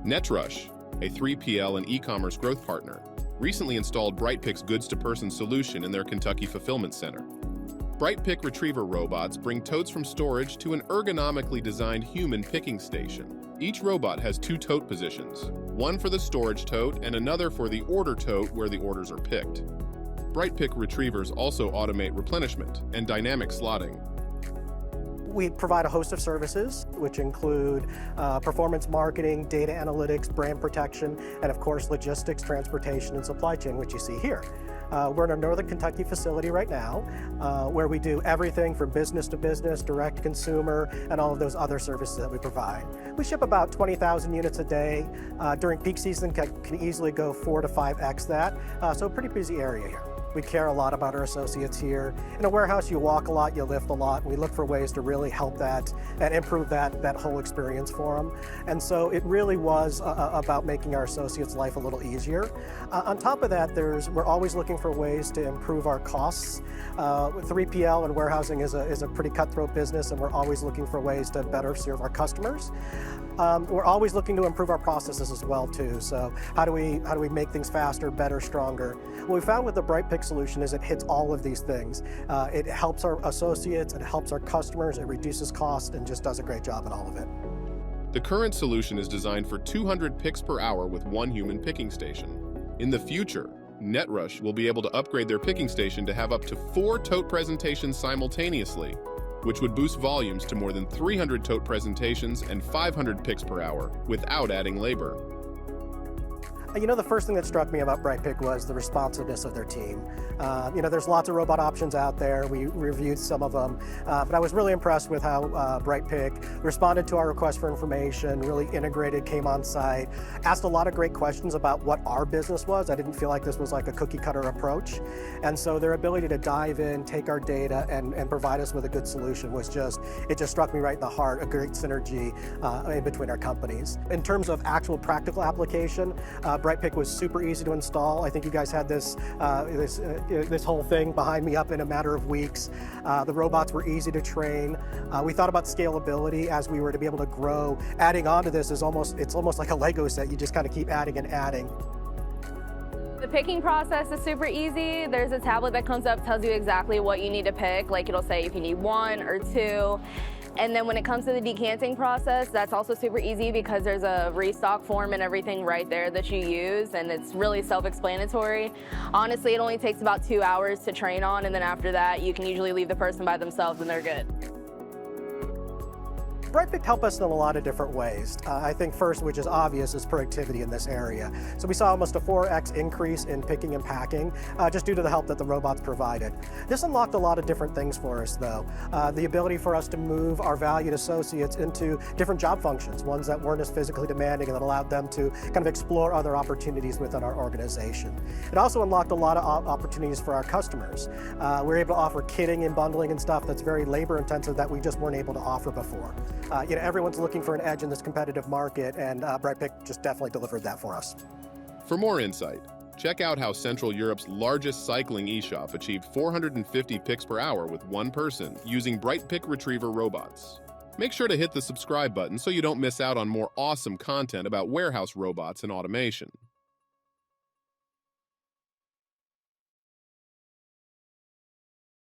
Netrush, a 3PL and e-commerce growth partner, recently installed Brightpick's goods-to-person solution in their Kentucky fulfillment center. Brightpick Retriever robots bring totes from storage to an ergonomically designed human picking station. Each robot has two tote positions, one for the storage tote and another for the order tote where the orders are picked. Brightpick Retrievers also automate replenishment and dynamic slotting. We provide a host of services, which include performance marketing, data analytics, brand protection, and of course logistics, transportation, and supply chain, which you see here. We're in our Northern Kentucky facility right now, where we do everything from business to business, direct consumer, and all of those other services that we provide. We ship about 20,000 units a day. During peak season, can easily go 4 to 5x that, so a pretty busy area here. We care a lot about our associates here. In a warehouse, you walk a lot, you lift a lot. We look for ways to really help that and improve that whole experience for them. And so it really was about making our associates' life a little easier. On top of that, we're always looking for ways to improve our costs. 3PL and warehousing is a pretty cutthroat business, and we're always looking for ways to better serve our customers. We're always looking to improve our processes as well too. So how do we make things faster, better, stronger? What we found with the Brightpick solution is it hits all of these things. It helps our associates, it helps our customers, it reduces cost, and just does a great job at all of it. The current solution is designed for 200 picks per hour with one human picking station. In the future, Netrush will be able to upgrade their picking station to have up to 4 tote presentations simultaneously, which would boost volumes to more than 300 tote presentations and 500 picks per hour without adding labor. You know, the first thing that struck me about Brightpick was the responsiveness of their team. There's lots of robot options out there. We reviewed some of them, but I was really impressed with how Brightpick responded to our request for information, really integrated, came on site, asked a lot of great questions about what our business was. I didn't feel like this was like a cookie cutter approach. And so their ability to dive in, take our data, and provide us with a good solution was it just struck me right in the heart, a great synergy in between our companies. In terms of actual practical application, Brightpick was super easy to install. I think you guys had this whole thing behind me up in a matter of weeks. The robots were easy to train. We thought about scalability as we were to be able to grow. Adding on to this it's almost like a Lego set. You just kind of keep adding and adding. The picking process is super easy. There's a tablet that comes up, tells you exactly what you need to pick. Like it'll say if you need 1 or 2. And then when it comes to the decanting process, that's also super easy because there's a restock form and everything right there that you use, and it's really self-explanatory. Honestly, it only takes about 2 hours to train on, and then after that, you can usually leave the person by themselves and they're good. Brightpick helped us in a lot of different ways. I think first, which is obvious, is productivity in this area. So we saw almost a 4x increase in picking and packing just due to the help that the robots provided. This unlocked a lot of different things for us though. The ability for us to move our valued associates into different job functions, ones that weren't as physically demanding and that allowed them to kind of explore other opportunities within our organization. It also unlocked a lot of opportunities for our customers. We're able to offer kitting and bundling and stuff that's very labor intensive that we just weren't able to offer before. Everyone's looking for an edge in this competitive market, and Brightpick just definitely delivered that for us. For more insight, check out how Central Europe's largest cycling e-shop achieved 450 picks per hour with one person using Brightpick Retriever robots. Make sure to hit the subscribe button so you don't miss out on more awesome content about warehouse robots and automation.